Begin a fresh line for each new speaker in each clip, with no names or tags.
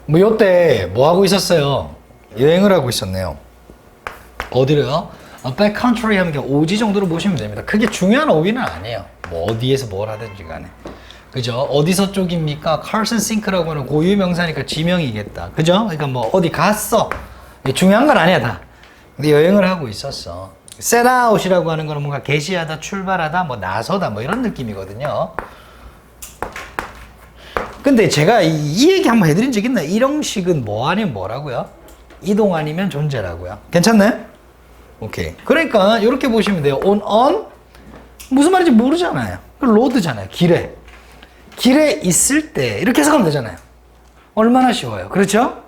뭐 요때 뭐 하고 있었어요? 여행을 하고 있었네요. 어디로요? 백컨트리 하면 그냥 오지 정도로 보시면 됩니다. 그게 중요한 오기는 아니에요. 뭐 어디에서 뭘 하든지 간에. 그죠? 어디서 쪽입니까? 칼슨 싱크라고 하는 고유 명사니까 지명이겠다. 그죠? 그러니까 뭐 어디 갔어. 중요한 건 아니야 다. 근데 여행을 하고 있었어. set out이라고 하는 거는 뭔가 개시하다, 출발하다, 뭐 나서다 뭐 이런 느낌이거든요. 근데 제가 이 얘기 한번 해드린 적 있나요? 일형식은 뭐 아니면 뭐라고요? 이동 아니면 존재라고요. 괜찮나요? 오케이. 그러니까 이렇게 보시면 돼요. on 무슨 말인지 모르잖아요. 그 로드잖아요. 길에 있을 때 이렇게 해석하면 되잖아요. 얼마나 쉬워요. 그렇죠?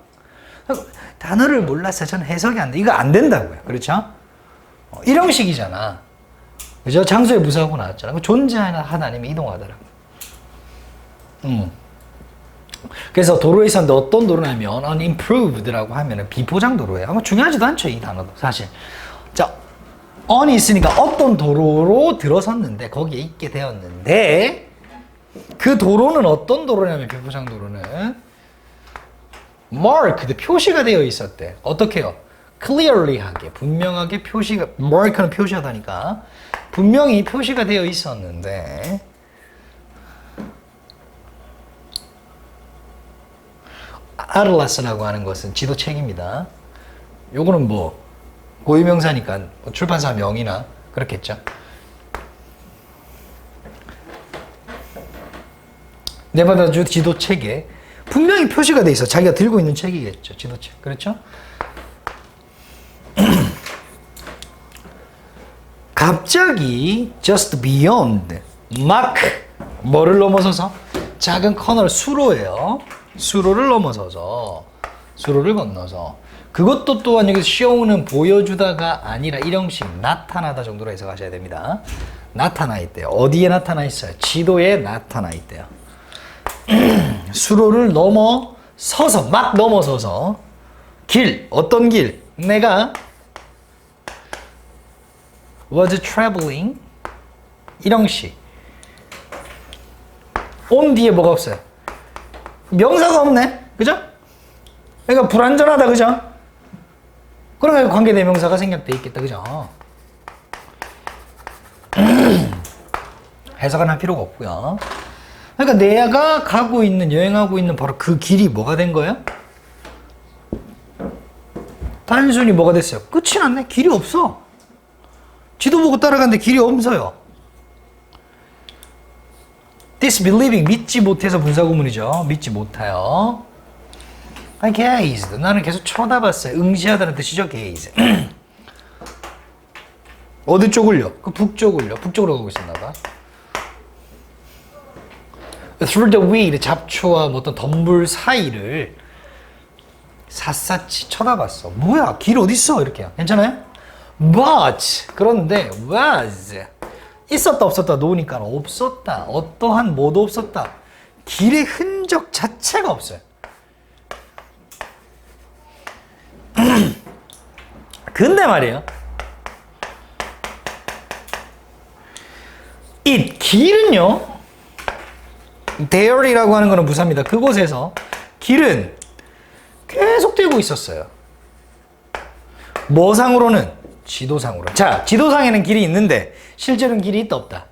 단어를 몰라서 저는 해석이 안 돼. 이거 안 된다고요. 그렇죠? 일형식이잖아. 그죠? 장소에 부사하고 나왔잖아. 존재하다 아니면 이동하더라고. 그래서 도로에 있었는데 어떤 도로냐면 unimproved라고 하면은 비포장 도로예요. 아마 중요하지도 않죠, 이 단어도 사실. 자, on이 있으니까 어떤 도로로 들어섰는데 거기에 있게 되었는데 그 도로는 어떤 도로냐면 비포장 도로는 marked 표시가 되어 있었대. 어떻게요? clearly 하게 분명하게 표시가 mark는 표시하다니까 분명히 표시가 되어 있었는데 atlas라고 하는 것은 지도책입니다. 요거는 뭐 고유명사니까 뭐 출판사 명이나 그렇겠죠. 네바다주 지도책에 분명히 표시가 돼 있어. 자기가 들고 있는 책이겠죠. 지도책. 그렇죠? 갑자기 just beyond 막 뭐를 넘어서서 작은 커널 수로예요. 수로를 넘어서서 수로를 건너서 그것도 또한 여기서 show는 보여주다가 아니라 일형식 나타나다 정도로 해석하셔야 됩니다. 나타나 있대요. 어디에 나타나 있어요? 지도에 나타나 있대요. 수로를 넘어서서 막 넘어서서 길 어떤 길 내가 was traveling 일형식 on 뒤에 뭐가 없어요? 명사가 없네. 그죠? 그러니까 불완전하다. 그죠? 그러니까 관계대명사가 생략돼 있겠다. 그죠? 해석은 할 필요가 없고요. 그러니까 내가 가고 있는 여행하고 있는 바로 그 길이 뭐가 된 거예요? 단순히 뭐가 됐어요? 끝이 났네. 길이 없어. 지도 보고 따라가는데 길이 없어요. disbelieving 믿지 못해서 분사구문이죠. 믿지 못하여. I gazed. 나는 계속 쳐다봤어요. 응시하다는 뜻이죠. gaze. 어디 쪽을요? 그 북쪽을요. 북쪽으로 가고 있었나 봐. Through the weed. 잡초와 뭐 어떤 덤불 사이를 샅샅이 쳐다봤어. 뭐야? 길 어딨어? 이렇게요. 괜찮아요? But 그런데 was 있었다 없었다 놓으니까 없었다. 어떠한 뭐도 없었다. 길의 흔적 자체가 없어요. 근데 말이에요. 이 길은요. there이라고 하는 거는 부사입니다. 그곳에서 길은 계속되고 있었어요. 뭐상으로는? 지도상으로. 자, 지도상에는 길이 있는데 실제로는 길이 있다 없다?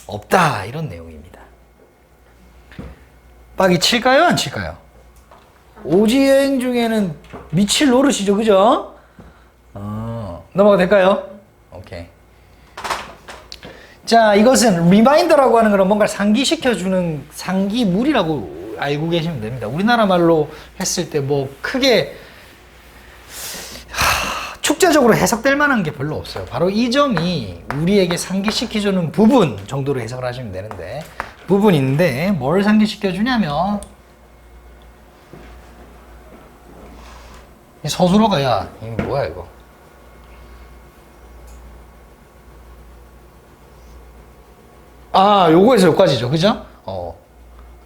없다. 이런 내용입니다. 빡이 칠까요? 안 칠까요? 오지 여행 중에는 미칠 노릇이죠. 그죠? 넘어가 될까요? 오케이. 자, 이것은 리마인더라고 하는 거는 뭔가를 상기시켜주는 상기물이라고 알고 계시면 됩니다. 우리나라 말로 했을 때 뭐 크게 축제적으로 해석될 만한 게 별로 없어요. 바로 이 점이 우리에게 상기시켜주는 부분 정도로 해석을 하시면 되는데 부분인데 뭘 상기시켜주냐면 이 서술어가 야 이거 뭐야 이거 아 요거에서 요까지죠. 그죠?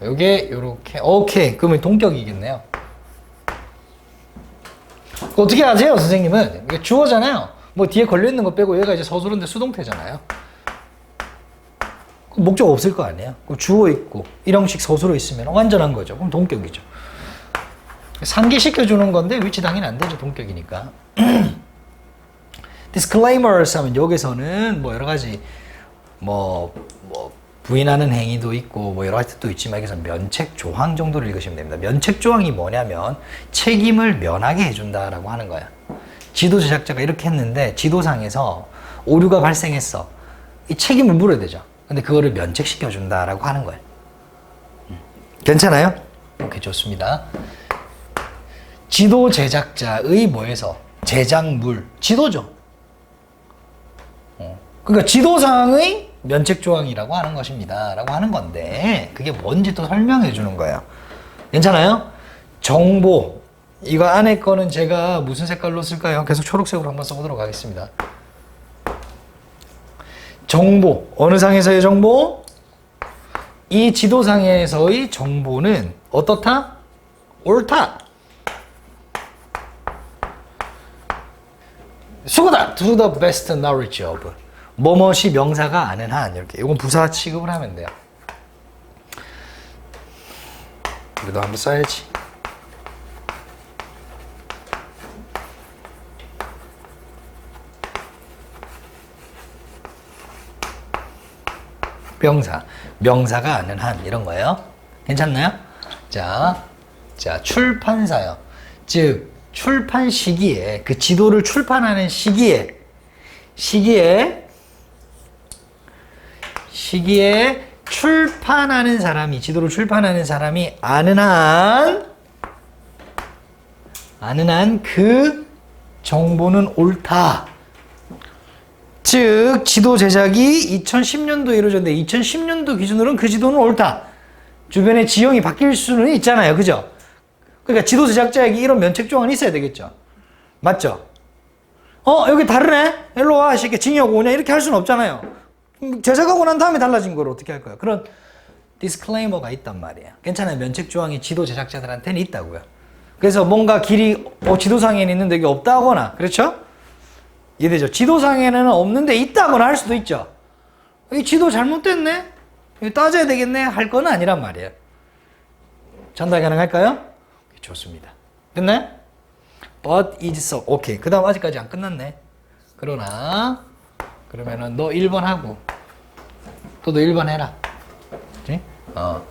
요게 요렇게 오케이 그러면 동격이겠네요. 어떻게 아세요, 선생님은? 이게 주어잖아요. 뭐 뒤에 걸려있는 거 빼고 얘가 이제 서술어인데 수동태잖아요. 목적 없을 거 아니에요. 주어 있고 일형식 서술어 있으면 완전한 거죠. 그럼 동격이죠. 상기시켜주는 건데 위치 당연히 안 되죠. 동격이니까. disclaimers 하면 여기서는 뭐 여러 가지 뭐 부인하는 행위도 있고 뭐 여러 가지 뜻도 있지만 여기서 면책 조항 정도를 읽으시면 됩니다. 면책 조항이 뭐냐면 책임을 면하게 해준다라고 하는 거야. 지도 제작자가 이렇게 했는데 지도상에서 오류가 발생했어. 이 책임을 물어야 되죠. 근데 그거를 면책시켜 준다라고 하는 거예요. 괜찮아요? 오케이, 좋습니다. 지도 제작자의 뭐에서 제작물, 지도죠. 그러니까 지도상의 면책 조항이라고 하는 것입니다. 라고 하는 건데 그게 뭔지 또 설명해 주는 거예요. 괜찮아요? 정보, 이거 안에 거는 제가 무슨 색깔로 쓸까요? 계속 초록색으로 한번 써보도록 하겠습니다. 정보, 어느 상에서의 정보? 이 지도상에서의 정보는 어떻다? 옳다. 수고다. To the best knowledge of. 뭐뭇이 명사가 아는 한. 이렇게. 이건 부사 취급을 하면 돼요. 우리도 한번 써야지. 명사가 아는 한 이런 거예요. 괜찮나요? 자, 출판사요. 즉 출판 시기에 그 지도를 출판하는 시기에 출판하는 사람이 지도를 출판하는 사람이 아는 한 그 정보는 옳다. 즉 지도 제작이 2010년도에 이루어졌는데 2010년도 기준으로는 그 지도는 옳다. 주변의 지형이 바뀔 수는 있잖아요. 그죠? 그러니까 지도 제작자에게 이런 면책 조항은 있어야 되겠죠. 맞죠? 여기 다르네? 일로 와. 이렇게 징역 5년 이렇게 할 수는 없잖아요. 제작하고 난 다음에 달라진 걸 어떻게 할 거야? 그런 디스클레이머가 있단 말이에요. 괜찮아요. 면책 조항이 지도 제작자들한테는 있다고요. 그래서 뭔가 길이 지도상에는 있는데 이게 없다거나 그렇죠? 이해되죠? 지도상에는 없는데 있다거나 할 수도 있죠. 이 지도 잘못됐네? 이거 따져야 되겠네? 할 건 아니란 말이에요. 전달 가능할까요? 좋습니다. 됐나요? But is so. 오케이. 그 다음 아직까지 안 끝났네. 그러면은 너 1번 하고 또 너 1번 해라. 그치? 너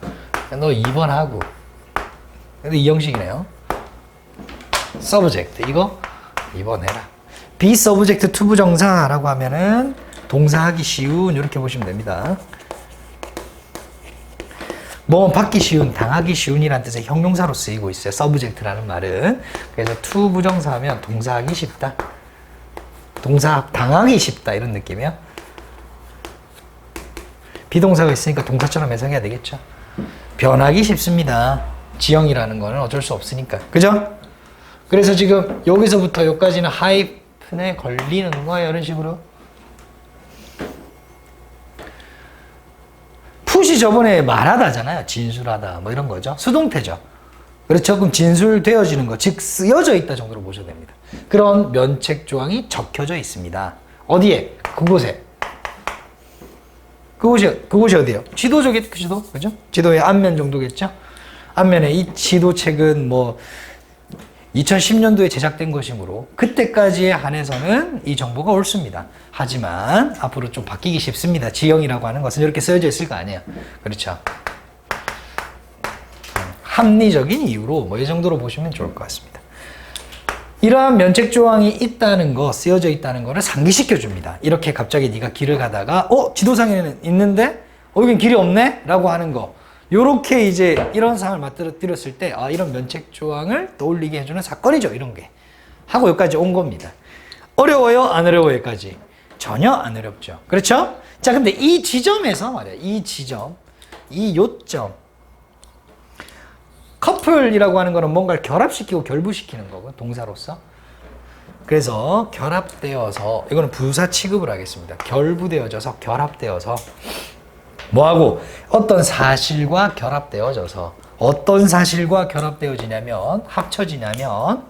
2번 하고. 근데 이 형식이네요. subject 이거 2번 해라. be subject to 부정사라고 하면은 동사하기 쉬운 이렇게 보시면 됩니다. 뭐 받기 쉬운, 당하기 쉬운이라는 뜻의 형용사로 쓰이고 있어요. subject라는 말은. 그래서 to 부정사하면 동사하기 쉽다. 동사 당하기 쉽다 이런 느낌이요. 비동사가 있으니까 동사처럼 해석해야 되겠죠. 변하기 쉽습니다. 지형이라는 거는 어쩔 수 없으니까. 그죠? 그래서 지금 여기서부터 여기까지는 하이픈에 걸리는 거예요. 이런 식으로. 푸시 저번에 말하다잖아요. 진술하다 뭐 이런 거죠. 수동태죠. 그렇죠. 그럼 진술되어지는 거, 즉 쓰여져 있다 정도로 보셔야 됩니다. 그런 면책 조항이 적혀져 있습니다. 어디에? 그곳에. 그곳이 어디예요? 지도, 그죠? 지도의 앞면 정도겠죠? 앞면에 이 지도책은 뭐 2010년도에 제작된 것이므로 그때까지에 한해서는 이 정보가 옳습니다. 하지만 앞으로 좀 바뀌기 쉽습니다. 지형이라고 하는 것은 이렇게 쓰여져 있을 거 아니에요. 그렇죠? 합리적인 이유로 뭐 이 정도로 보시면 좋을 것 같습니다. 이러한 면책 조항이 있다는 거, 쓰여져 있다는 거를 상기시켜 줍니다. 이렇게 갑자기 네가 길을 가다가 지도상에는 있는데 여긴 길이 없네? 라고 하는 거. 요렇게 이제 이런 상황을 맞들었을 때 이런 면책 조항을 떠올리게 해주는 사건이죠. 이런 게. 하고 여기까지 온 겁니다. 어려워요? 안 어려워요? 여기까지? 전혀 안 어렵죠. 그렇죠? 자, 근데 이 지점에서 말이야. 이 지점, 이 요점. 커플이라고 하는 거는 뭔가를 결합시키고 결부시키는 거고 동사로서. 그래서 결합되어서 이거는 부사 취급을 하겠습니다. 결부되어져서 결합되어서 뭐하고? 어떤 사실과 결합되어져서 어떤 사실과 결합되어지냐면 합쳐지냐면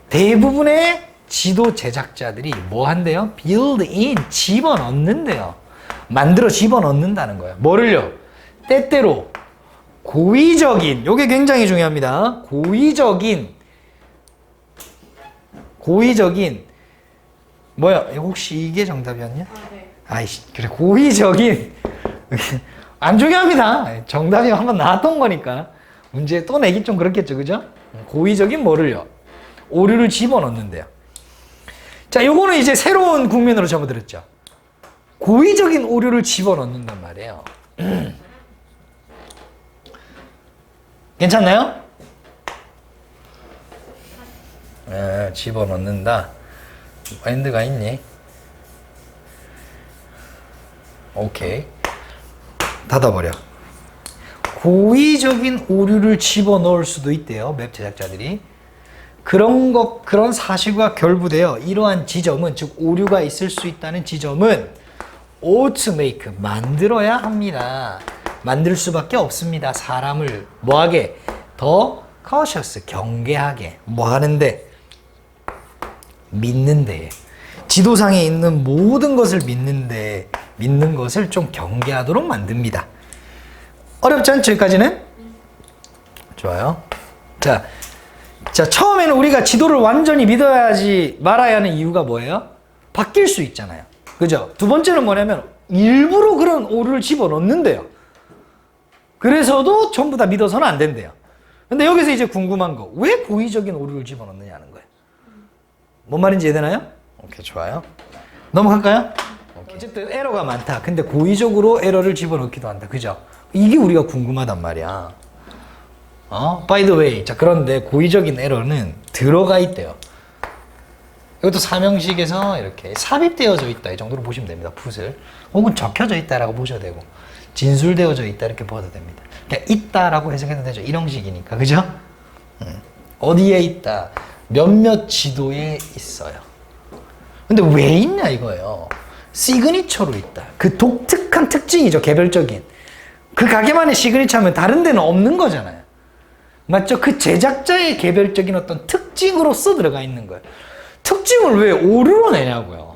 대부분의 지도 제작자들이 뭐 한대요? build in, 집어넣는데요. 만들어 집어넣는다는 거예요. 뭐를요? 때때로 고의적인, 요게 굉장히 중요합니다. 고의적인, 뭐야, 혹시 이게 정답이었냐?
아, 네.
아이씨, 그래, 고의적인, 안 중요합니다. 정답이 한번 나왔던 거니까. 문제 또 내기 좀 그렇겠죠, 그죠? 고의적인 뭐를요? 오류를 집어넣는데요. 자, 요거는 이제 새로운 국면으로 접어들었죠. 고의적인 오류를 집어넣는단 말이에요. 괜찮나요? 집어넣는다. 마인드가 있니? 오케이. 닫아버려. 고의적인 오류를 집어넣을 수도 있대요. 맵 제작자들이. 그런 사실과 결부되어 이러한 지점은, 즉 오류가 있을 수 있다는 지점은 automate, 만들어야 합니다. 만들 수밖에 없습니다. 사람을 뭐하게? 더 cautious, 경계하게. 뭐 하는데? 믿는데. 지도상에 있는 모든 것을 믿는데, 믿는 것을 좀 경계하도록 만듭니다. 어렵지 않죠? 여기까지는? 좋아요. 자, 처음에는 우리가 지도를 완전히 믿어야지 말아야 하는 이유가 뭐예요? 바뀔 수 있잖아요. 그죠? 두 번째는 뭐냐면 일부러 그런 오류를 집어넣는데요. 그래서도 전부 다 믿어서는 안 된대요. 근데 여기서 이제 궁금한 거, 왜 고의적인 오류를 집어넣느냐는 거예요. 뭔 말인지 이해되나요? 오케이, 좋아요. 넘어갈까요? 오케이. 어쨌든 에러가 많다. 근데 고의적으로 에러를 집어넣기도 한다. 그죠? 이게 우리가 궁금하단 말이야. By the way. 자, 그런데 고의적인 에러는 들어가 있대요. 이것도 사명식에서 이렇게 삽입되어져 있다. 이 정도로 보시면 됩니다. 풋을. 혹은 적혀져 있다라고 보셔도 되고, 진술되어져 있다. 이렇게 보셔도 됩니다. 그냥 있다라고 해석해도 되죠. 이런 형식이니까. 그죠? 어디에 있다. 몇몇 지도에 있어요. 근데 왜 있냐 이거예요. 시그니처로 있다. 그 독특한 특징이죠. 개별적인. 그 가게만의 시그니처면 다른 데는 없는 거잖아요. 맞죠? 그 제작자의 개별적인 어떤 특징으로서 들어가 있는 거예요. 특징을 왜 오류로 내냐고요.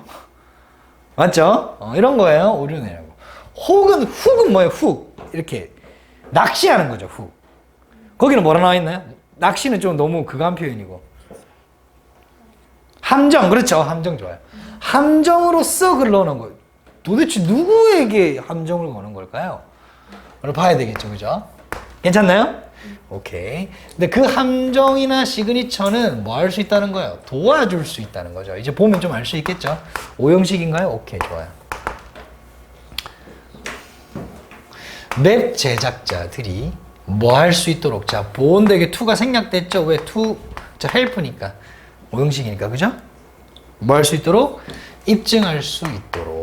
맞죠? 이런 거예요. 오류로 내냐고. 훅은 뭐예요? 훅. 이렇게 낚시하는 거죠. 훅. 거기는 뭐라 나와 있나요? 낚시는 좀 너무 그간 표현이고. 함정. 그렇죠. 함정 좋아요. 함정으로서 글을 넣는 거예요. 도대체 누구에게 함정을 거는 걸까요? 오늘 봐야 되겠죠. 그죠? 괜찮나요? 오케이. 근데 그 함정이나 시그니처는 뭐 할 수 있다는 거예요? 도와줄 수 있다는 거죠. 이제 보면 좀 알 수 있겠죠? 오형식인가요? 오케이, 좋아요. 맵 제작자들이 뭐 할 수 있도록, 자, 보온덱에 2가 생략됐죠? 왜 2? 자, 헬프니까. 오형식이니까, 그죠? 뭐 할 수 있도록? 입증할 수 있도록.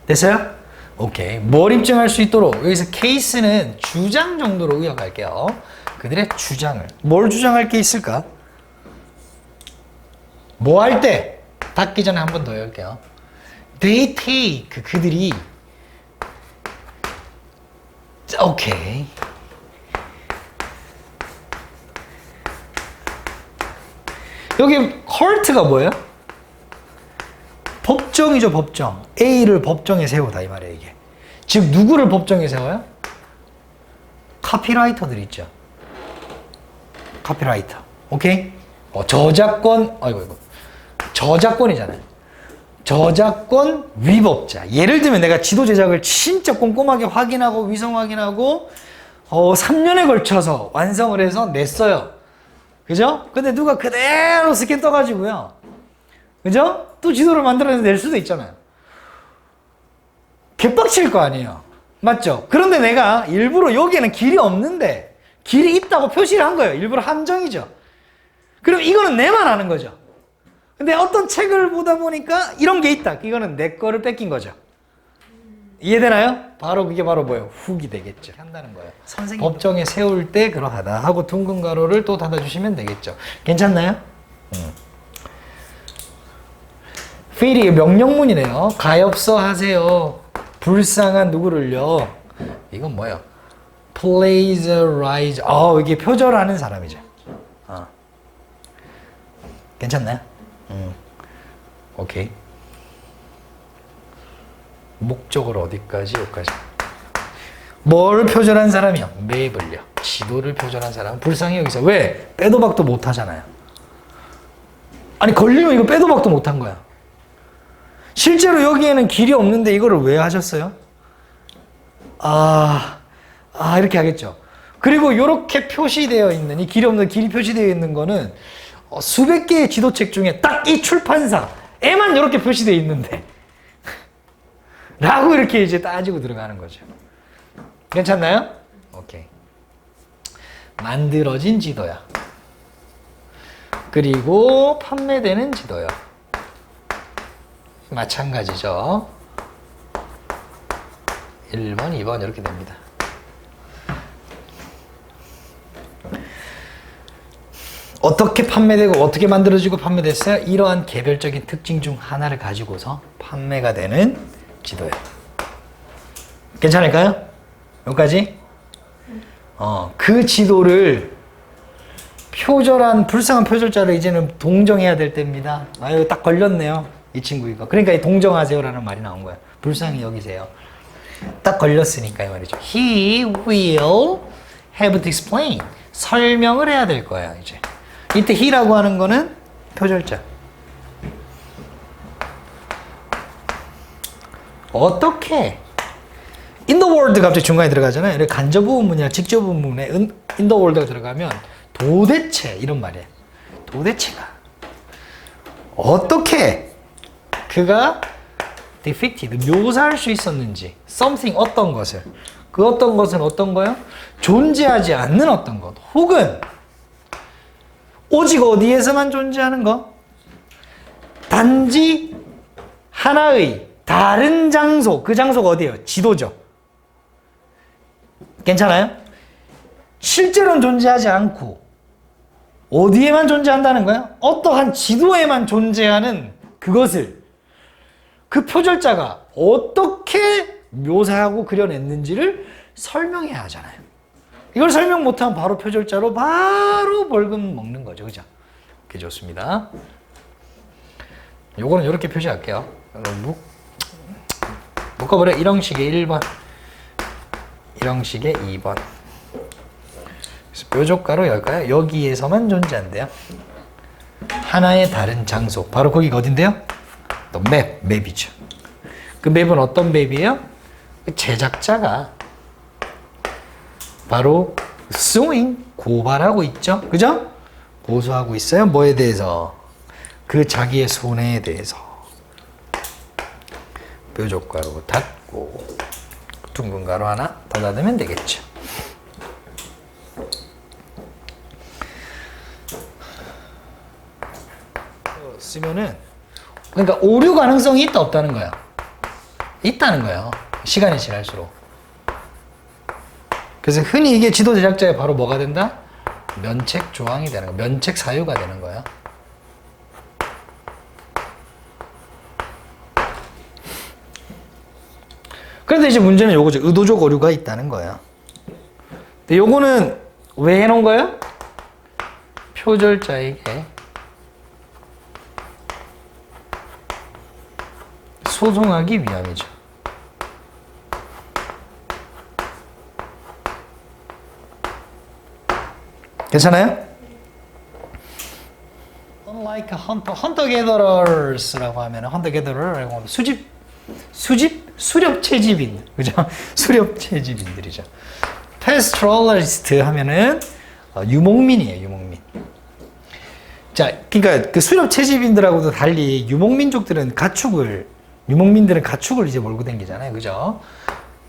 됐어요? 오케이. 뭘 입증할 수 있도록? 여기서 케이스는 주장 정도로 의역할게요. 그들의 주장을. 뭘 주장할 게 있을까? 뭐 할 때? 닫기 전에 한 번 더 열게요. They take. 그들이. 오케이. 여기 court가 뭐예요? 법정이죠, 법정. A를 법정에 세우다, 이 말이에요, 이게. 즉, 누구를 법정에 세워요? 카피라이터들 있죠. 카피라이터. 오케이? 저작권, 저작권이잖아요. 저작권 위법자. 예를 들면 내가 지도 제작을 진짜 꼼꼼하게 확인하고, 위성 확인하고, 3년에 걸쳐서 완성을 해서 냈어요. 그죠? 근데 누가 그대로 스캔 떠가지고요. 그죠? 또 지도를 만들어내서 낼 수도 있잖아요. 개빡칠 거 아니에요. 맞죠? 그런데 내가 일부러 여기에는 길이 없는데 길이 있다고 표시를 한 거예요. 일부러 함정이죠. 그럼 이거는 내만 아는 거죠. 근데 어떤 책을 보다 보니까 이런 게 있다. 이거는 내 거를 뺏긴 거죠. 이해되나요? 바로 그게 바로 뭐예요? 훅이 되겠죠. 한다는 거예요. 선생님 법정에 세울 때 그러하다 하고 둥근 가로를 또 닫아주시면 되겠죠. 괜찮나요? 필이 명령문이네요. 가엾어 하세요. 불쌍한 누구를요? 이건 뭐예요? plagiarize. 이게 표절하는 사람이죠. 괜찮나요? 오케이. 목적으로 어디까지? 여기까지. 뭘 표절한 사람이요? 맵을요. 지도를 표절한 사람은 불쌍해 여기서. 왜? 빼도 박도 못 하잖아요. 아니 걸리면 이거 빼도 박도 못 한 거야. 실제로 여기에는 길이 없는데 이거를 왜 하셨어요? 이렇게 하겠죠. 그리고 이렇게 표시되어 있는 이 길이 없는 길이 표시되어 있는 거는 수백 개의 지도책 중에 딱 이 출판사에만 이렇게 표시되어 있는데 라고 이렇게 이제 따지고 들어가는 거죠. 괜찮나요? 오케이. 만들어진 지도야. 그리고 판매되는 지도요. 마찬가지죠. 1번, 2번 이렇게 됩니다. 어떻게 판매되고 어떻게 만들어지고 판매됐어요? 이러한 개별적인 특징 중 하나를 가지고서 판매가 되는 지도예요. 괜찮을까요? 여기까지? 그 지도를 표절한 불쌍한 표절자를 이제는 동정해야 될 때입니다. 아유 딱 걸렸네요. 이 친구 이거. 그러니까 이 동정하세요라는 말이 나온 거야. 불쌍히 여기세요. 딱 걸렸으니까 이 말이죠. He will have to explain. 설명을 해야 될 거야 이제. 이때 he라고 하는 거는 표절자. 어떻게? in the world 갑자기 중간에 들어가잖아요. 이렇게 간접 부분이나 직접 부분에 in the world가 들어가면 도대체 이런 말이에요. 도대체가 어떻게 그가 depicted 묘사할 수 있었는지 something 어떤 것을 그 어떤 것은 어떤 거요? 존재하지 않는 어떤 것 혹은 오직 어디에서만 존재하는 것 단지 하나의 다른 장소 그 장소가 어디예요? 지도죠. 괜찮아요? 실제로는 존재하지 않고 어디에만 존재한다는 거야? 어떠한 지도에만 존재하는 그것을 그 표절자가 어떻게 묘사하고 그려냈는지를 설명해야 하잖아요. 이걸 설명 못하면 바로 표절자로 바로 벌금 먹는 거죠. 그죠? 오케이, 좋습니다. 요거는 이렇게 표시할게요. 묶어버려. 1형식의 1번, 1형식의 2번. 뾰족가로 열까요? 여기에서만 존재한대요. 하나의 다른 장소. 바로 거기가 어딘데요? 또 맵이죠. 그 맵은 어떤 맵이에요? 제작자가 바로 suing, 고발하고 있죠. 그죠? 고소하고 있어요. 뭐에 대해서? 그 자기의 손해에 대해서. 뾰족가로 닫고 둥근 가로 하나 더 닫으면 되겠죠. 쓰면은 그러니까 오류 가능성이 있다 없다는 거야. 있다는 거예요. 시간이 지날수록. 그래서 흔히 이게 지도 제작자에 바로 뭐가 된다? 면책 조항이 되는 거야. 면책 사유가 되는 거야. 그런데 이제 문제는 요거죠. 의도적 오류가 있다는 거야. 근데 요거는 왜 해놓은 거예요? 표절자에게 소송하기 위함이죠. 괜찮아요? Unlike hunter-gatherers라고 하면 hunter-gatherers라고 하면 수렵 채집인, 그죠? 수렵 채집인들이죠. pastoralist 하면은 유목민이에요, 유목민. 자, 그러니까 그 수렵 채집인들하고도 달리 유목민들은 가축을 이제 몰고 다니잖아요, 그죠?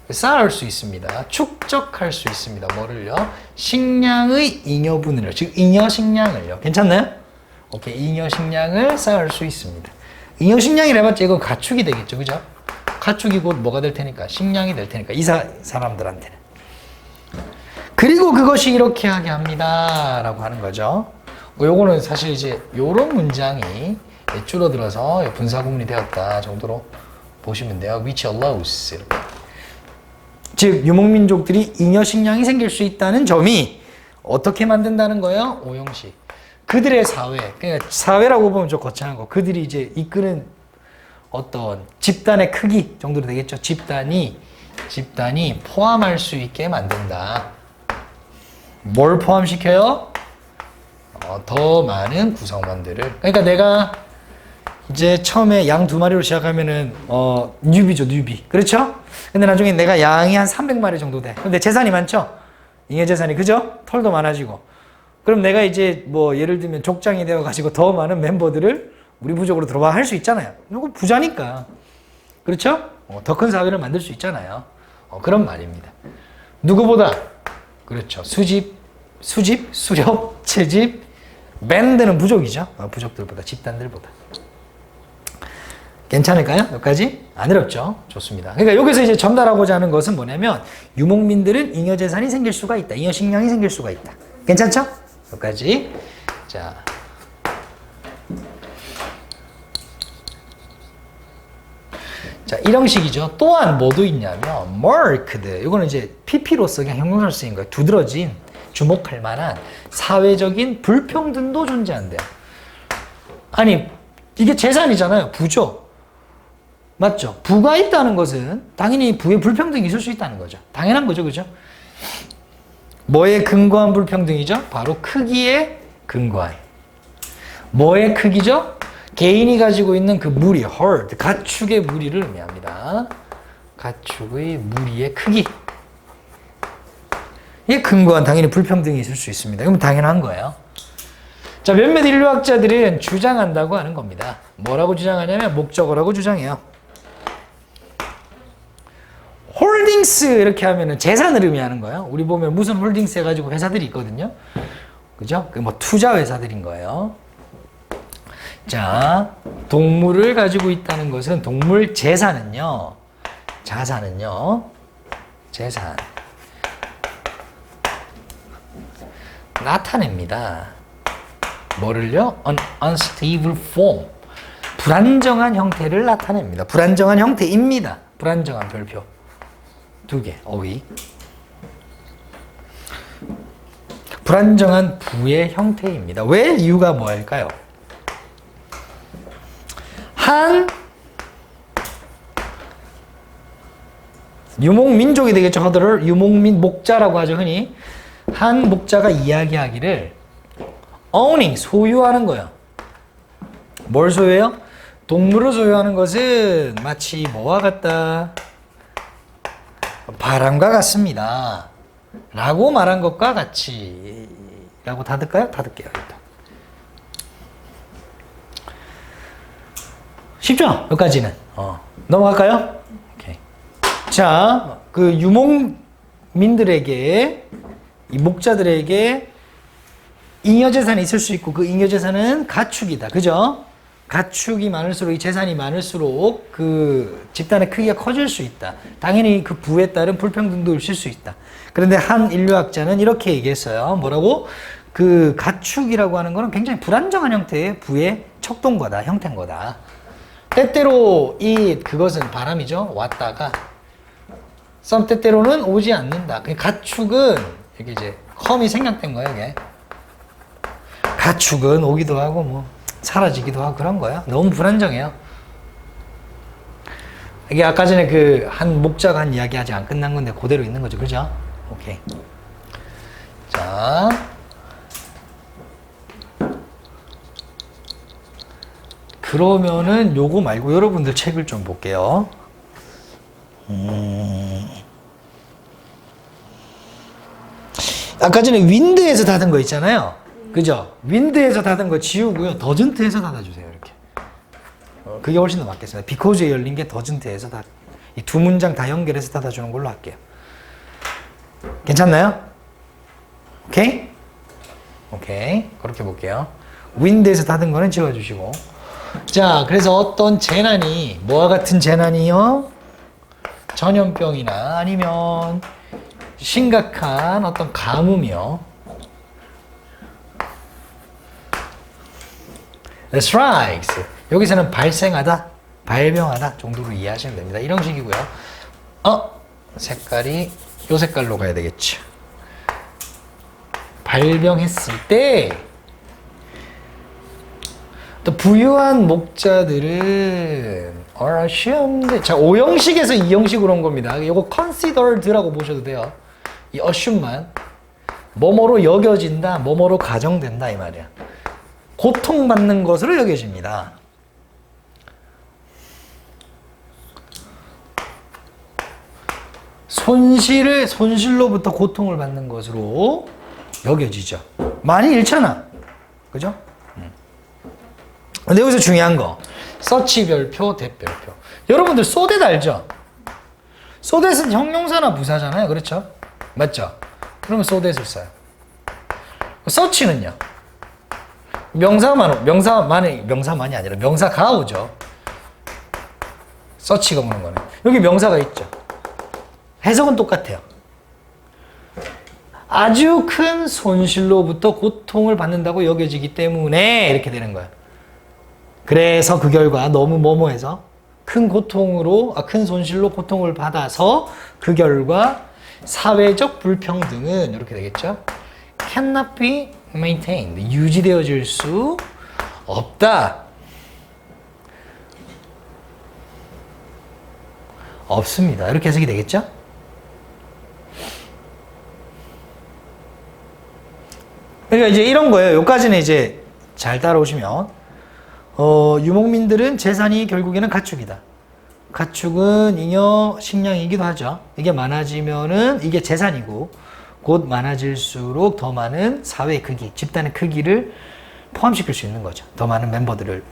쌓을 수 있습니다. 축적할 수 있습니다. 뭐를요? 식량의 잉여분을, 즉 잉여식량을요. 괜찮나요? 오케이, 잉여식량을 쌓을 수 있습니다. 잉여식량이라 해봤자 이건 가축이 되겠죠, 그죠? 가축이 곧 뭐가 될 테니까, 식량이 될 테니까, 이 사람들한테는. 그리고 그것이 이렇게 하게 합니다. 라고 하는 거죠. 요거는 사실 이제 요런 문장이 줄어들어서 분사구문이 되었다 정도로 보시면 돼요. which allows. 이렇게. 즉, 유목민족들이 잉여식량이 생길 수 있다는 점이 어떻게 만든다는 거예요? 오형식. 그들의 사회. 그러니까 사회라고 보면 좀 거창한 거. 그들이 이제 이끄는 어떤 집단의 크기 정도로 되겠죠. 집단이 포함할 수 있게 만든다. 뭘 포함시켜요? 더 많은 구성원들을. 그러니까 내가 이제 처음에 양 2마리로 시작하면은 뉴비죠, 뉴비. 그렇죠? 근데 나중에 내가 양이 한 300마리 정도 돼. 근데 재산이 많죠? 잉여 재산이, 그죠? 털도 많아지고. 그럼 내가 이제 뭐 예를 들면 족장이 되어 가지고 더 많은 멤버들을 우리 부족으로 들어와 할 수 있잖아요. 이거 부자니까. 그렇죠? 더 큰 사회를 만들 수 있잖아요. 그런 말입니다. 누구보다? 그렇죠. 수렵, 채집, 밴드는 부족이죠. 부족들보다, 집단들보다. 괜찮을까요? 여기까지? 안 어렵죠? 좋습니다. 그러니까 여기서 이제 전달하고자 하는 것은 뭐냐면, 유목민들은 잉여 재산이 생길 수가 있다. 잉여 식량이 생길 수가 있다. 괜찮죠? 여기까지. 자. 자, 이런 식이죠. 또한 뭐도 있냐면, marked. 이거는 이제 PP로서 그냥 형용사로 쓰인 거예요. 두드러진, 주목할 만한 사회적인 불평등도 존재한대요. 아니, 이게 재산이잖아요. 부죠. 맞죠? 부가 있다는 것은 당연히 부에 불평등이 있을 수 있다는 거죠. 당연한 거죠. 그죠? 뭐에 근거한 불평등이죠? 바로 크기에 근거한. 뭐의 크기죠? 개인이 가지고 있는 그 무리, herd, 가축의 무리를 의미합니다. 가축의 무리의 크기. 이게 근거한 당연히 불평등이 있을 수 있습니다. 그럼 당연한 거예요. 자, 몇몇 인류학자들은 주장한다고 하는 겁니다. 뭐라고 주장하냐면 목적어라고 주장해요. 홀딩스 이렇게 하면은 재산을 의미하는 거예요. 우리 보면 무슨 홀딩스 해가지고 회사들이 있거든요. 그죠? 그 뭐 투자 회사들인 거예요. 자, 동물을 가지고 있다는 것은 동물 재산은요. 자산은요. 재산. 나타냅니다. 뭐를요? An unstable form. 불안정한 형태를 나타냅니다. 불안정한 형태입니다. 불안정한 별표. 2개, 어휘. 불안정한 부의 형태입니다. 왜? 이유가 뭐일까요? 한 유목민족이 되겠죠. 허들을 유목민 목자라고 하죠. 흔히. 한 목자가 이야기하기를 owning, 소유하는 거예요. 뭘 소유해요? 동물을 소유하는 것은 마치 뭐와 같다? 바람과 같습니다. 라고 말한 것과 같이. 라고 닫을까요? 닫을게요. 일단. 쉽죠? 여기까지는. 넘어갈까요? 오케이. 자, 그 유목민들에게, 이 목자들에게 잉여 재산이 있을 수 있고, 그 잉여 재산은 가축이다. 그죠? 가축이 많을수록, 이 재산이 많을수록 그 집단의 크기가 커질 수 있다. 당연히 그 부에 따른 불평등도 있을 수 있다. 그런데 한 인류학자는 이렇게 얘기했어요. 뭐라고? 그 가축이라고 하는 거는 굉장히 불안정한 형태의 부의 척동거다, 형태인 거다. 때때로 그것은 바람이죠. 왔다가 때때로는 오지 않는다. 가축은 이게 이제 컴이 생략된 거예요. 이게. 가축은 오기도 하고 뭐 사라지기도 하고 그런 거예요. 너무 불안정해요. 이게 아까 전에 그 한 목자가 한 이야기 아직 안 끝난 건데 그대로 있는 거죠. 그죠? 오케이. 자. 그러면은 요거 말고 여러분들 책을 좀 볼게요. 아까 전에 윈드에서 닫은 거 있잖아요. 그죠? 윈드에서 닫은 거 지우고요. 더즌트에서 닫아주세요. 이렇게. 그게 훨씬 더 맞겠습니다. 비코즈에 열린 게 더즌트에서 이 두 문장 다 연결해서 닫아주는 걸로 할게요. 괜찮나요? 오케이? 오케이. 그렇게 볼게요. 윈드에서 닫은 거는 지워주시고. 자, 그래서 어떤 재난이, 뭐와 같은 재난이요? 전염병이나 아니면 심각한 어떤 가뭄이요. strikes. 여기서는 발생하다, 발병하다 정도로 이해하시면 됩니다. 이런 식이고요. 색깔이 요 색깔로 가야 되겠죠. 발병했을 때 또 부유한 목자들은 are assumed. 자, 5형식에서 2형식으로 온 겁니다. 이거 considered라고 보셔도 돼요. 이 assume만 뭐뭐로 여겨진다, 뭐뭐로 가정된다 이 말이야. 고통받는 것으로 여겨집니다. 손실로부터 고통을 받는 것으로 여겨지죠. 많이 잃잖아. 그죠? 근데 여기서 중요한 거. 서치 별표, that 별표. 여러분들 소댓 알죠? 소댓은 형용사나 부사잖아요. 그렇죠? 맞죠? 그러면 소댓을 써요. 서치는요? 명사만이 아니라 명사가 오죠. 서치가 오는 거네. 여기 명사가 있죠. 해석은 똑같아요. 아주 큰 손실로부터 고통을 받는다고 여겨지기 때문에 이렇게 되는 거예요. 그래서 그 결과 너무 뭐뭐해서 큰 손실로 고통을 받아서 그 결과 사회적 불평등은 이렇게 되겠죠. cannot be maintained. 유지되어질 수 없다. 없습니다. 이렇게 해석이 되겠죠? 그러니까 이제 이런 거예요. 여기까지는 이제 잘 따라오시면 유목민들은 재산이 결국에는 가축이다. 가축은 잉여 식량이기도 하죠. 이게 많아지면은 이게 재산이고 곧 많아질수록 더 많은 사회 크기, 집단의 크기를 포함시킬 수 있는 거죠. 더 많은 멤버들을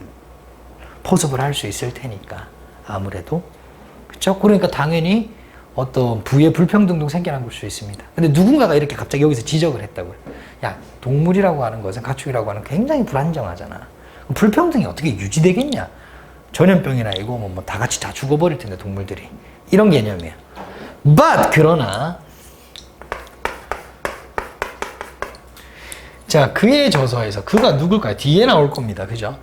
포섭을 할 수 있을 테니까 아무래도 그렇죠. 그러니까 당연히 어떤 부의 불평등도 생겨날 수 있습니다. 근데 누군가가 이렇게 갑자기 여기서 지적을 했다고요. 야, 동물이라고 하는 것은 가축이라고 하는 굉장히 불안정하잖아. 불평등이 어떻게 유지되겠냐? 전염병이나 이거 뭐 다 같이 다 죽어버릴 텐데 동물들이 이런 개념이에요. But 그러나 자 그의 저서에서 그가 누굴까요? 뒤에 나올 겁니다. 그죠?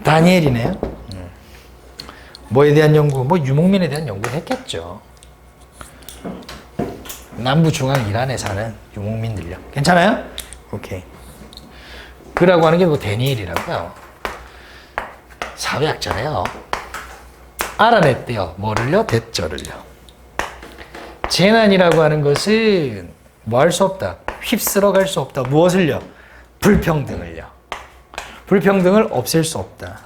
다니엘이네요. 뭐에 대한 연구? 뭐 유목민에 대한 연구를 했겠죠. 남부 중앙 이란에 사는 유목민들요. 괜찮아요? 오케이. 그라고 하는 게 뭐 다니엘이라고요. 사회학자래요. 알아냈대요. 뭐를요? 대절을요. 재난이라고 하는 것은 뭐 할 수 없다. 휩쓸어 갈 수 없다. 무엇을요? 불평등을요. 불평등을 없앨 수 없다.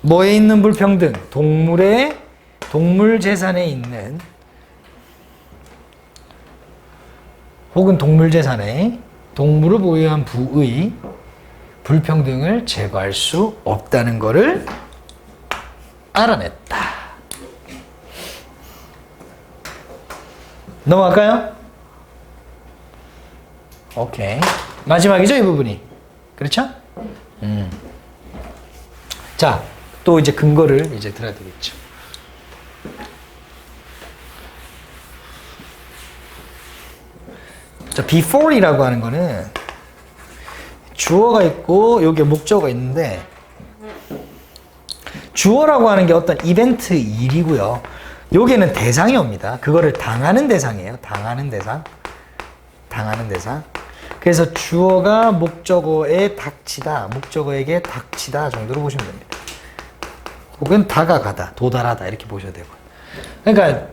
뭐에 있는 불평등? 동물 재산에 있는 혹은 동물 재산에 동물을 보유한 부의 불평등을 제거할 수 없다는 것을 알아냈다. 넘어갈까요? 오케이. 마지막이죠, 이 부분이. 그렇죠? 자, 또 이제 근거를 이제 들어야 되겠죠. 자, before이라고 하는 거는 주어가 있고 여기에 목적어가 있는데 주어라고 하는 게 어떤 이벤트 일이고요. 여기에는 대상이 옵니다. 그거를 당하는 대상이에요. 당하는 대상. 그래서 주어가 목적어에 닥치다, 목적어에게 닥치다 정도로 보시면 됩니다. 혹은 다가가다, 도달하다 이렇게 보셔야 되고요. 그러니까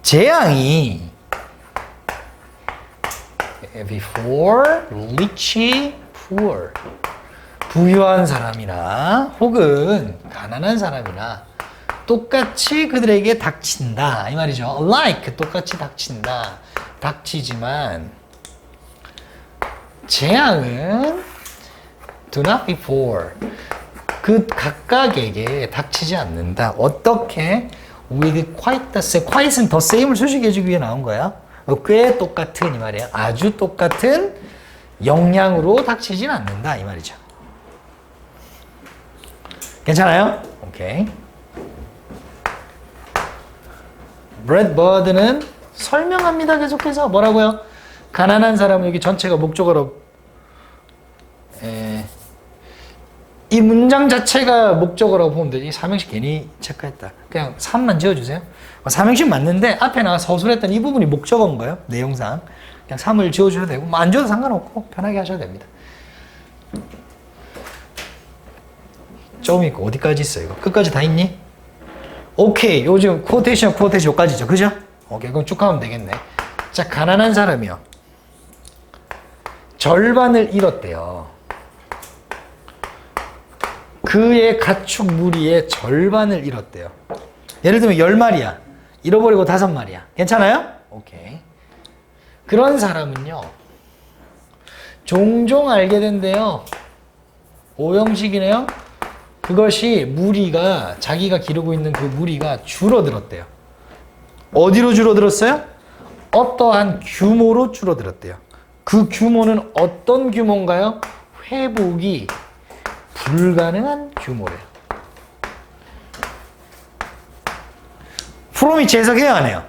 재앙이 before rich poor 부유한 사람이나 혹은 가난한 사람이나 똑같이 그들에게 닥친다 이 말이죠. alike 똑같이 닥친다. 닥치지만 재앙은 do not before 그 각각에게 닥치지 않는다. 어떻게? with quite the same. quite은 the same을 수식해주기 위해 나온 거야. 꽤 똑같은 이 말이야. 아주 똑같은 영향으로 닥치진 않는다 이 말이죠. 괜찮아요? 오케이. 브래드버드는 설명합니다. 계속해서 뭐라고요? 가난한 사람은 여기 전체가 목적어로 이 문장 자체가 목적어라고 보면 되지. 삼행시 괜히 체크했다. 그냥 3만 지어주세요. 삼행시 맞는데 앞에 나가 서술했던 이 부분이 목적어인 거예요. 내용상. 그냥 3을 지어주셔도 되고 뭐 안 지어도 상관없고 편하게 하셔도 됩니다. 좀 있고 어디까지 있어 이거? 끝까지 다 있니? 오케이. 요즘 쿼테이션 여기까지죠. 그죠? 오케이. 그럼 쭉 가면 되겠네. 자, 가난한 사람이요. 절반을 잃었대요. 그의 가축 무리의 절반을 잃었대요. 예를 들면 10마리야. 잃어버리고 5마리야. 괜찮아요? 오케이. 그런 사람은요. 종종 알게 된대요. 오형식이네요. 그것이 무리가 자기가 기르고 있는 그 무리가 줄어들었대요. 어디로 줄어들었어요? 어떠한 규모로 줄어들었대요. 그 규모는 어떤 규모인가요? 회복이 불가능한 규모래요. 프로미치 해석해요, 안 해요?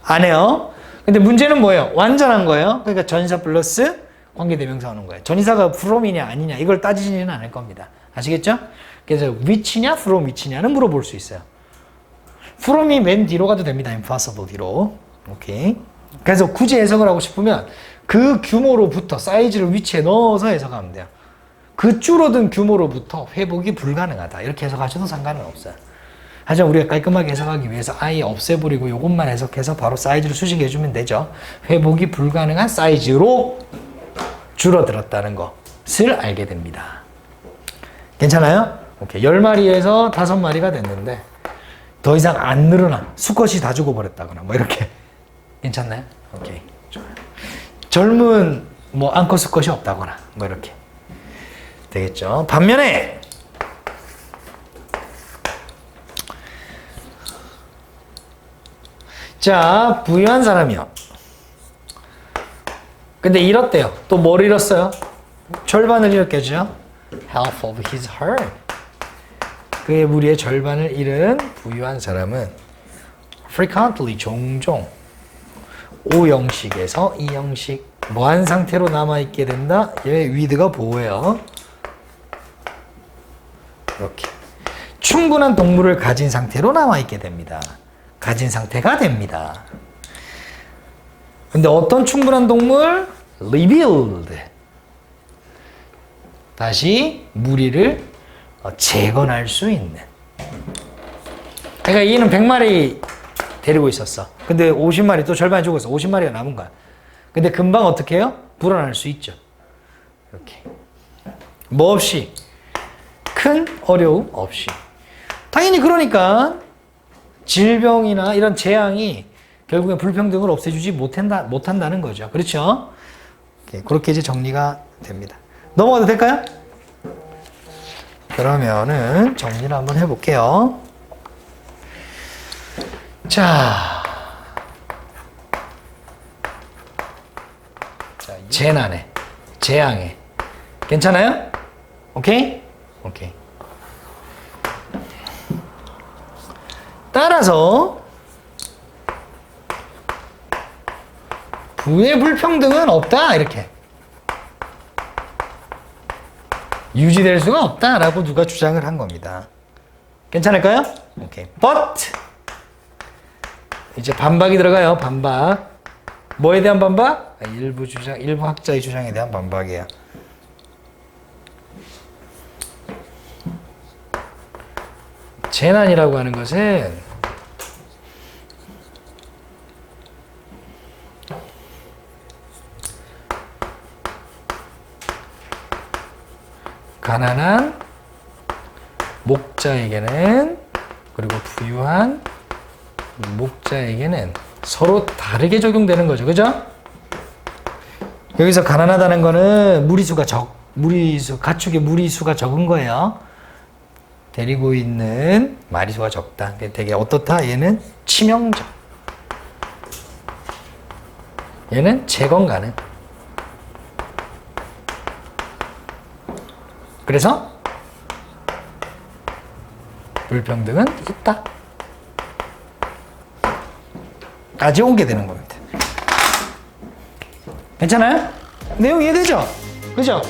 안 해요. 근데 문제는 뭐예요? 완전한 거예요. 그러니까 전치사 플러스 관계대명사 오는 거예요. 전치사가 from이냐 아니냐 이걸 따지지는 않을 겁니다. 아시겠죠? 그래서 which냐 from which냐는 물어볼 수 있어요. from이 맨 뒤로 가도 됩니다. impossible 뒤로. 오케이. 그래서 굳이 해석을 하고 싶으면 그 규모로부터 사이즈를 위치에 넣어서 해석하면 돼요. 그 줄어든 규모로부터 회복이 불가능하다. 이렇게 해석하셔도 상관은 없어요. 하지만 우리가 깔끔하게 해석하기 위해서 아예 없애버리고 이것만 해석해서 바로 사이즈를 수식해주면 되죠. 회복이 불가능한 사이즈로 줄어들었다는 것을 알게 됩니다. 괜찮아요? 오케이. 10마리에서 5마리가 됐는데 더 이상 안 늘어나. 수컷이 다 죽어버렸다거나 뭐 이렇게. 괜찮나요? 오케이. 좋아요. 젊은 뭐 암컷 수컷이 없다거나 뭐 이렇게 되겠죠. 반면에 자, 부유한 사람이요. 근데 잃었대요. 또 뭘 잃었어요? 절반을 잃었겠죠. Half of his herd. 그의 무리의 절반을 잃은 부유한 사람은 frequently 종종 O형식에서 E형식 뭐한 상태로 남아있게 된다. 얘 with가 보호예요. 이렇게 충분한 동물을 가진 상태로 남아있게 됩니다. 가진 상태가 됩니다. 근데 어떤 충분한 동물? rebuild. 다시 무리를 재건할 수 있는. 그러니까 얘는 100마리 데리고 있었어. 근데 50마리 또 절반이 죽었어. 50마리가 남은 거야. 근데 금방 어떻게 해요? 불어날 수 있죠. 이렇게. 뭐 없이. 큰 어려움 없이. 당연히 그러니까 질병이나 이런 재앙이 결국엔 불평등을 없애주지 못한다는 거죠. 그렇죠? 그렇게 이제 정리가 됩니다. 넘어가도 될까요? 그러면은 정리를 한번 해볼게요. 자, 재난에, 재앙에. 괜찮아요? 오케이? 오케이. 따라서 부의 불평등은 없다 이렇게 유지될 수가 없다라고 누가 주장을 한 겁니다. 괜찮을까요? 오케이. But 이제 반박이 들어가요. 반박. 뭐에 대한 반박? 일부 학자의 주장에 대한 반박이에요. 재난이라고 하는 것은 가난한 목자에게는 그리고 부유한 목자에게는 서로 다르게 적용되는 거죠. 그죠? 여기서 가난하다는 거는 가축의 무리수가 적은 거예요. 데리고 있는 마리수가 적다. 되게 어떻다? 얘는 치명적. 얘는 재건 가능. 그래서 불평등은 있다. 까지 오게 되는 겁니다. 괜찮아요? 내용 이해되죠? 그죠?